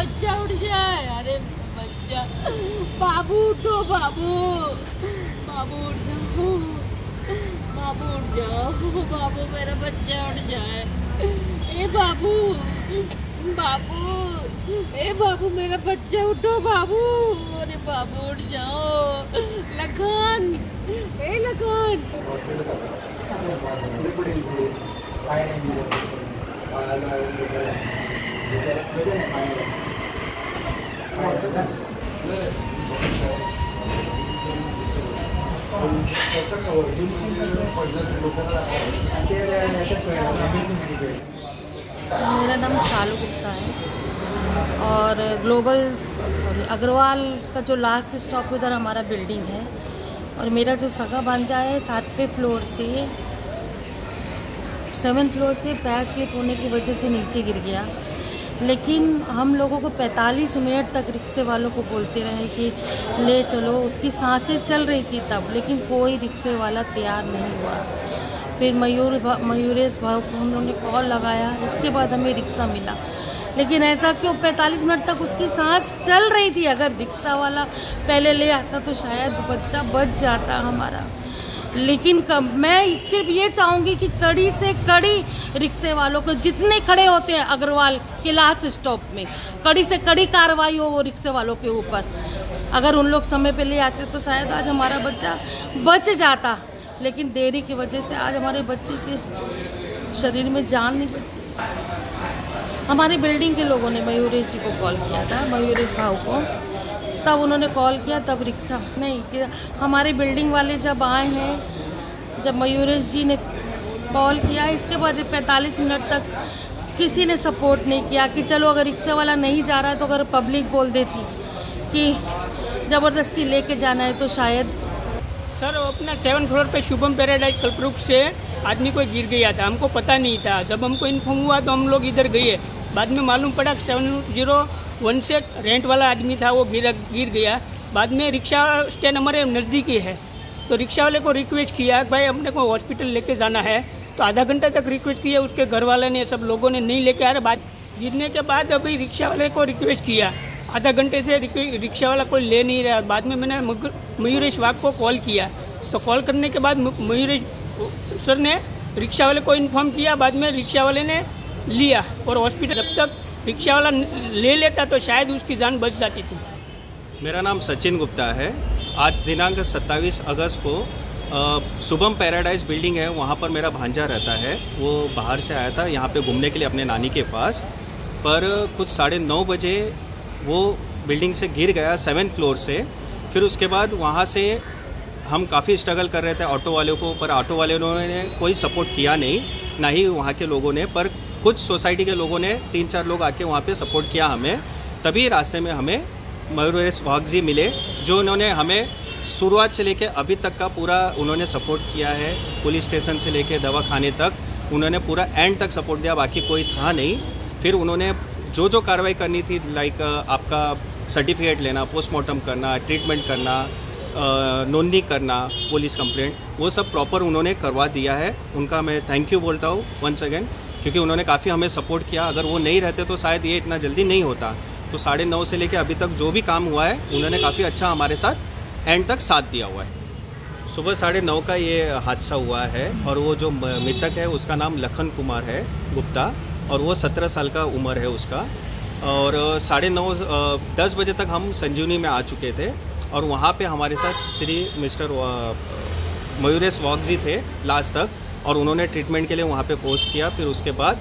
बच्चा उठ जाए। अरे बच्चा, बाबू उठो, बाबू, बाबू उठ जाओ, बाबू उठ जाओ, बाबू मेरा बच्चा उठ जाए। ए बाबू, बाबू, ए बाबू मेरा बच्चा उठो बाबू। अरे बाबू उठ जाओ। लखन, ए लखन। मेरा नाम शालू गुप्ता है और अग्रवाल का जो लास्ट स्टॉप उधर हमारा बिल्डिंग है और मेरा जो सगा भांजा है 7वें फ्लोर से 7th फ्लोर से पैर स्लिप होने की वजह से नीचे गिर गया। लेकिन हम लोगों को 45 मिनट तक रिक्शे वालों को बोलते रहे कि ले चलो, उसकी सांसें चल रही थी तब, लेकिन कोई रिक्शे वाला तैयार नहीं हुआ। फिर मयूरेश भाव को हम लोगों ने कॉल लगाया, इसके बाद हमें रिक्शा मिला। लेकिन ऐसा क्यों 45 मिनट तक उसकी सांस चल रही थी? अगर रिक्शा वाला पहले ले आता तो शायद बच्चा बच जाता हमारा। लेकिन मैं सिर्फ ये चाहूँगी कि कड़ी से कड़ी रिक्शे वालों को, जितने खड़े होते हैं अग्रवाल के लास्ट स्टॉप में, कड़ी से कड़ी कार्रवाई हो वो रिक्शे वालों के ऊपर। अगर उन लोग समय पे ले आते तो शायद आज हमारा बच्चा बच जाता, लेकिन देरी की वजह से आज हमारे बच्चे के शरीर में जान नहीं बची। हमारी बिल्डिंग के लोगों ने मयूरेश जी को कॉल किया था, मयूरेश भाव को, तब उन्होंने कॉल किया, तब रिक्शा नहीं किया। हमारे बिल्डिंग वाले जब आए हैं, जब मयूरेश जी ने कॉल किया, इसके बाद 45 मिनट तक किसी ने सपोर्ट नहीं किया कि चलो अगर रिक्शा वाला नहीं जा रहा है तो अगर पब्लिक बोल देती कि ज़बरदस्ती लेके जाना है तो शायद। सर अपना 7th फ्लोर पे शुभम पैराडाइज कल्पवृक्ष से आदमी कोई गिर गया था, हमको पता नहीं था। जब हमको इन्फॉर्म हुआ तो हम लोग इधर गए, बाद में मालूम पड़ा 701 से रेंट वाला आदमी था, वो गिर गया। बाद में रिक्शा स्टैंड हमारे नज़दीकी है, तो रिक्शा वाले को रिक्वेस्ट किया भाई अपने को हॉस्पिटल लेके जाना है, तो आधा घंटा तक रिक्वेस्ट किया, उसके घर वाले ने, सब लोगों ने नहीं लेके आ रहे। बाद गिरने के बाद अभी रिक्शा वाले को रिक्वेस्ट किया, आधा घंटे से रिक्शा वाला कोई ले नहीं रहा। बाद में मैंने मयूरेश वाघ को कॉल किया, तो कॉल करने के बाद मयूरेश सर ने रिक्शा वाले को इन्फॉर्म किया, बाद में रिक्शा वाले ने लिया और हॉस्पिटल। जब तक रिक्शा वाला ले लेता तो शायद उसकी जान बच जाती थी। मेरा नाम सचिन गुप्ता है। आज दिनांक 27 अगस्त को शुभम पैराडाइज बिल्डिंग है, वहाँ पर मेरा भांजा रहता है। वो बाहर से आया था यहाँ पे घूमने के लिए अपने नानी के पास, पर कुछ 9:30 बजे वो बिल्डिंग से गिर गया 7th फ्लोर से। फिर उसके बाद वहाँ से हम काफ़ी स्ट्रगल कर रहे थे ऑटो वालों को, पर ऑटो वाले ने कोई सपोर्ट किया नहीं, ना ही वहाँ के लोगों ने। पर कुछ सोसाइटी के लोगों ने 3-4 लोग आके वहाँ पे सपोर्ट किया हमें। तभी रास्ते में हमें मयूरेश वाघ जी मिले, जो उन्होंने हमें शुरुआत से लेके अभी तक का पूरा उन्होंने सपोर्ट किया है। पुलिस स्टेशन से लेके दवाखाने तक उन्होंने पूरा एंड तक सपोर्ट दिया, बाकी कोई था नहीं। फिर उन्होंने जो कार्रवाई करनी थी, लाइक आपका सर्टिफिकेट लेना, पोस्टमार्टम करना, ट्रीटमेंट करना, नोंदनी करना, पुलिस कंप्लेंट, वो सब प्रॉपर उन्होंने करवा दिया है। उनका मैं थैंक यू बोलता हूँ वंस अगेन, क्योंकि उन्होंने काफ़ी हमें सपोर्ट किया। अगर वो नहीं रहते तो शायद ये इतना जल्दी नहीं होता। तो 9:30 से लेकर अभी तक जो भी काम हुआ है, उन्होंने काफ़ी अच्छा हमारे साथ एंड तक साथ दिया हुआ है। सुबह 9:30 का ये हादसा हुआ है और वो जो मृतक है उसका नाम लखन कुमार है गुप्ता, और वो 17 साल का उम्र है उसका। और 9:30-10 बजे तक हम संजीवनी में आ चुके थे और वहाँ पे हमारे साथ श्री मिस्टर मयूरेश वाघ जी थे लास्ट तक, और उन्होंने ट्रीटमेंट के लिए वहाँ पे पोस्ट किया। फिर उसके बाद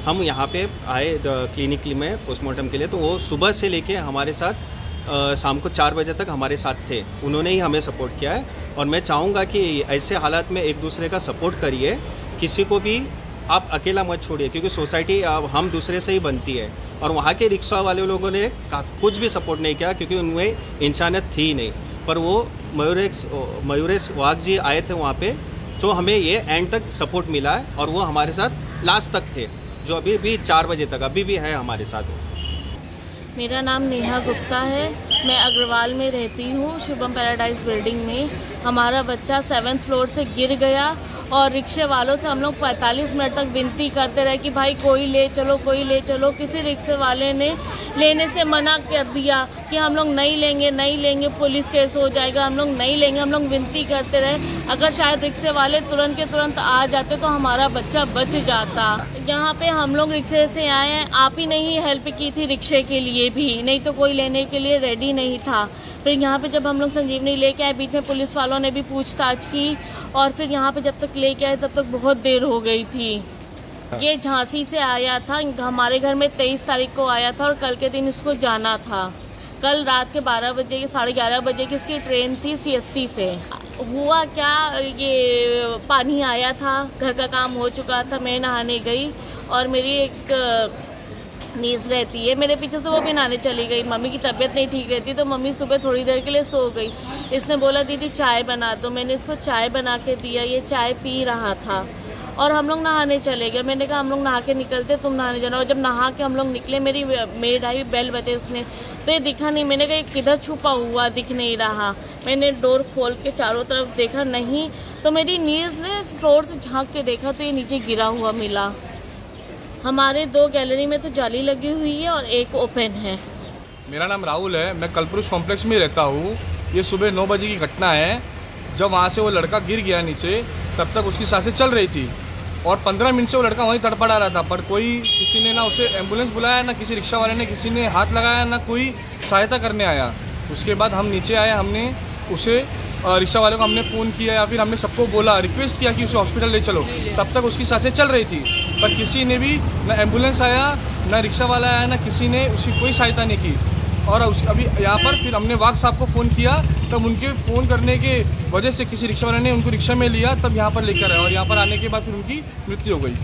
हम यहाँ पे आए क्लिनिक में पोस्टमार्टम के लिए, तो वो सुबह से लेके हमारे साथ शाम को 4 बजे तक हमारे साथ थे। उन्होंने ही हमें सपोर्ट किया है, और मैं चाहूँगा कि ऐसे हालात में एक दूसरे का सपोर्ट करिए, किसी को भी आप अकेला मत छोड़िए, क्योंकि सोसाइटी हम दूसरे से ही बनती है। और वहाँ के रिक्शा वाले लोगों ने कुछ भी सपोर्ट नहीं किया, क्योंकि उनमें इंसानियत थी ही नहीं। पर वो मयूरेश वाघ जी आए थे वहाँ पे, तो हमें ये एंड तक सपोर्ट मिला है, और वो हमारे साथ लास्ट तक थे, जो अभी भी 4 बजे तक अभी भी है हमारे साथ। मेरा नाम नेहा गुप्ता है, मैं अग्रवाल में रहती हूँ, शुभम पैराडाइज बिल्डिंग में। हमारा बच्चा 7th फ्लोर से गिर गया और रिक्शे वालों से हम लोग 45 मिनट तक विनती करते रहे कि भाई कोई ले चलो, कोई ले चलो। किसी रिक्शे वाले ने लेने से मना कर दिया कि हम लोग नहीं लेंगे, नहीं लेंगे, पुलिस केस हो जाएगा, हम लोग नहीं लेंगे। हम लोग विनती करते रहे। अगर शायद रिक्शे वाले तुरंत के तुरंत आ जाते तो हमारा बच्चा बच जाता। यहाँ पे हम लोग रिक्शे से आए हैं, आप ही ने ही हेल्प की थी रिक्शे के लिए भी, नहीं तो कोई लेने के लिए रेडी नहीं था। फिर यहाँ पे जब हम लोग संजीवनी लेके आए, बीच में पुलिस वालों ने भी पूछताछ की और फिर यहाँ पे जब तक लेके आए तब तक बहुत देर हो गई थी। ये झांसी से आया था, हमारे घर में 23 तारीख को आया था और कल के दिन इसको जाना था। कल रात के 12 बजे, 11:30 बजे की इसकी ट्रेन थी CST से। हुआ क्या, ये पानी आया था, घर का काम हो चुका था, मैं नहाने गई और मेरी एक नीज रहती है मेरे पीछे से, वो भी नहाने चली गई। मम्मी की तबीयत नहीं ठीक रहती तो मम्मी सुबह थोड़ी देर के लिए सो गई। इसने बोला दीदी चाय बना दो, मैंने इसको चाय बना के दिया। ये चाय पी रहा था और हम लोग नहाने चले गए। मैंने कहा हम लोग नहा के निकलते, तुम नहाने जाना। और जब नहा के हम लोग निकले, मेरी मेड आई, बेल बजे उसने, तो ये दिखा नहीं। मैंने कहा ये किधर छुपा हुआ, दिख नहीं रहा। मैंने डोर खोल के चारों तरफ देखा, नहीं। तो मेरी नीज ने फ्लोर से झांक के देखा तो ये नीचे गिरा हुआ मिला। हमारे 2 गैलरी में तो जाली लगी हुई है और एक ओपन है। मेरा नाम राहुल है, मैं कलपुरुष कॉम्प्लेक्स में रहता हूँ। ये सुबह 9 बजे की घटना है। जब वहाँ से वो लड़का गिर गया नीचे, तब तक उसकी सांसें चल रही थी और 15 मिनट से वो लड़का वहीं तड़पड़ा रहा था। पर किसी ने ना उसे एम्बुलेंस बुलाया, ना किसी रिक्शा वाले ने किसी ने हाथ लगाया, ना कोई सहायता करने आया। उसके बाद हम नीचे आए, हमने उसे रिक्शा वाले को हमने फ़ोन किया या फिर हमने सबको बोला, रिक्वेस्ट किया कि उसे हॉस्पिटल ले चलो। तब तक उसकी सांसें चल रही थी, पर किसी ने भी, ना एम्बुलेंस आया, ना रिक्शा वाला आया, ना किसी ने उसकी कोई सहायता नहीं की। और अभी यहाँ पर फिर हमने वाघ साहब को फ़ोन किया, तब उनके फ़ोन करने के वजह से किसी रिक्शा वाले ने उनको रिक्शा में लिया, तब यहाँ पर लेकर आए और यहाँ पर आने के बाद फिर उनकी मृत्यु हो गई।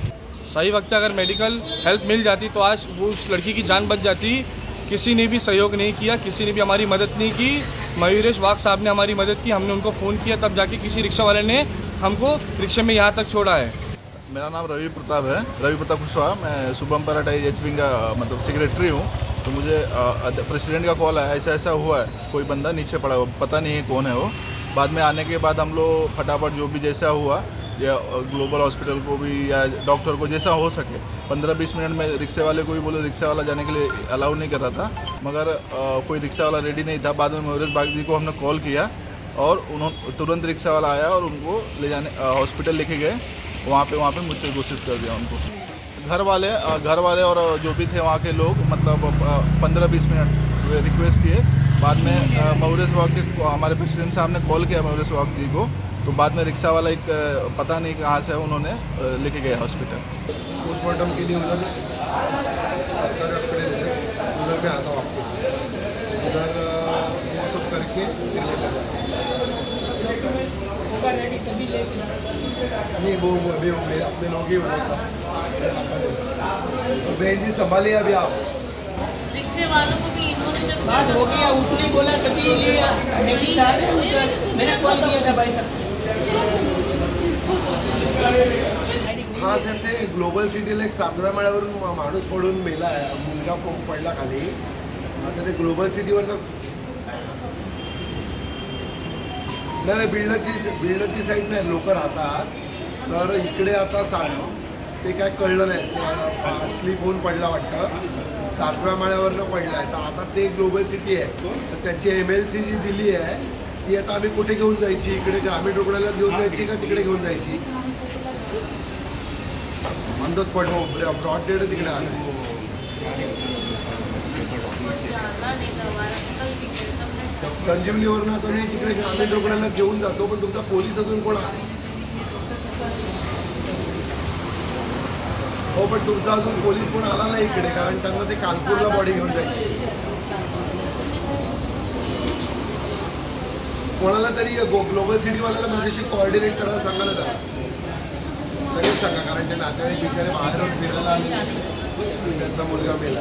सही वक्त अगर मेडिकल हेल्प मिल जाती तो आज वो उस लड़की की जान बच जाती। किसी ने भी सहयोग नहीं किया, किसी ने भी हमारी मदद नहीं की। मयूरेश वाघ साहब ने हमारी मदद की, हमने उनको फ़ोन किया, तब जाके किसी रिक्शा वाले ने हमको रिक्शे में यहाँ तक छोड़ा है। मेरा नाम रवि प्रताप है, रवि प्रताप कुशवाहा। मैं शुभम पैराडाइज HB का मतलब सेक्रेटरी हूँ। तो मुझे प्रेसिडेंट का कॉल आया, ऐसा हुआ है, कोई बंदा नीचे पड़ा हुआ, पता नहीं है कौन है वो। बाद में आने के बाद हम लोग फटाफट जो भी जैसा हुआ, या ग्लोबल हॉस्पिटल को भी या डॉक्टर को जैसा हो सके 15-20 मिनट में रिक्शे वाले को भी बोले, रिक्शा वाला जाने के लिए अलाउ नहीं कर रहा था, मगर कोई रिक्शा वाला रेडी नहीं था। बाद में मयूरेश बाग जी को हमने कॉल किया और उन्होंने तुरंत रिक्शा वाला आया और उनको ले जाने हॉस्पिटल लेके गए। वहाँ पे मुझसे घोषित कर दिया उनको। घर वाले और जो भी थे वहाँ के लोग, मतलब 15-20 मिनट रिक्वेस्ट किए। बाद में मयूरेश वाग के हमारे प्रेसिडेंट साहब ने कॉल किया मयूरेश वाग जी को, तो बाद में रिक्शा वाला एक पता नहीं कहाँ से उन्होंने लेके गए हॉस्पिटल। पोस्टमार्टम के लिए उधर सरकारी उधर पे आता हूँ आपको, उधर वो सब करके नहीं, वो अभी अपने लोग ही बहन जी संभालिए। अभी आप रिक्शे वालों को भी इन्होंने जब बात हो गया, उसने बोला कभी मैंने कॉल किया था भाई साहब। हां सर, ते ग्लोबल सिटीला एक 7व्या माळ्यावरून माणूस पडून मेला आहे, मुलगा पडला खाली. आता ते ग्लोबल सिटीवरच नाही, बिल्डरची साईड नाही, लोक राहतात. तर इकडे आता ते काय कळलं नाही, स्लीप होऊन पडला वाटतं, 7व्या माळ्यावरनं पडला आहे. तर आता ते ग्लोबल सिटी आहे, तर त्याची MLC जी दिली आहे ती आता आम्ही कुठे घेऊन जायची, इकडे ग्रामीण रुग्णालयात घेऊन जायची का तिकडे घेऊन जायची. On the spot broad dead तिकडे आलं. संजीवनीवरून आता मी तिकडे ग्रामीण रुग्णालयात घेऊन जातो, पण तुमचा पोलीस अजून कोण आहे? हो, पण तुमचा अजून पोलीस कोण आला नाही इकडे, कारण त्यांना ते कानपूरला बॉडी घेऊन जायची. कोणाला तरी ग्लोबल सिटीवाल्याला माझ्याशी कोऑर्डिनेट करायला सांगा ना त्याला, लगेच सांगा, कारण ते नातेवाईक बिचारे बाहेरून फिरायला आले, त्यांचा मुलगा मेला.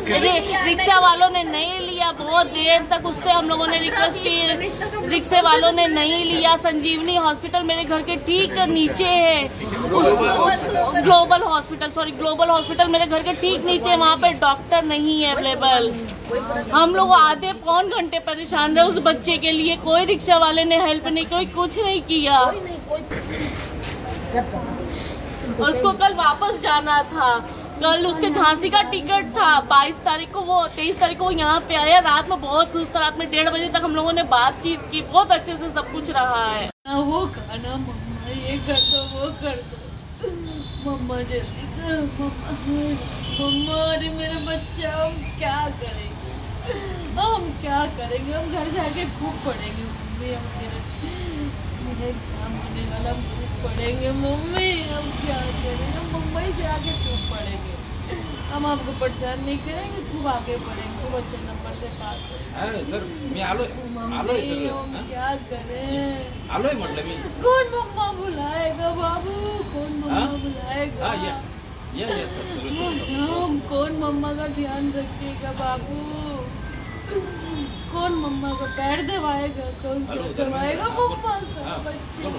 रिक्शा वालों ने नहीं लिया, बहुत देर तक उससे हम लोगों ने रिक्वेस्ट की, रिक्शे वालों ने नहीं लिया. संजीवनी हॉस्पिटल मेरे घर के ठीक नीचे है, ग्लोबल हॉस्पिटल मेरे घर के ठीक नीचे, वहाँ पे डॉक्टर नहीं है अवेलेबल. हम लोग आधे पौन घंटे परेशान रहे उस बच्चे के लिए, कोई रिक्शा वाले ने हेल्प नहीं, कोई कुछ नहीं किया. और उसको कल वापस जाना था। कल उसके झांसी का टिकट था 22 तारीख को, वो 23 तारीख को यहाँ पे आया। रात में बहुत खुश था, रात में 1:30 बजे तक हम लोगों ने बातचीत की, बहुत अच्छे से सब कुछ रहा है। वो खाना मम्मा ये कर दो, वो कर दो, मम्मा जल्दी कर, मम्मा अरे मेरा बच्चा, हम क्या करेंगे, हम क्या करेंगे, हम घर जाके खूब पढ़ेंगे मम्मी, हम मेरा एग्जाम होने वाला, खूब पढ़ेंगे मम्मी, हम क्या करेंगे, मुंबई से आके खूब पढ़ेंगे, हम आपको परेशान नहीं करेंगे, खूब आगे पढ़ेंगे, खूब अच्छे नंबर से पास करेंगे। सर मी आलोय मम्मी हम क्या करें, आलोय म्हटलं मी। कौन मम्मा बुलाएगा बाबू, कौन मम्मा बुलाएगा, सर हम कौन मम्मा का ध्यान रखेगा बाबू, कौन मम्मा का पैर दबाएगा, कौन सा दबाएगा मम्मा का बच्चे।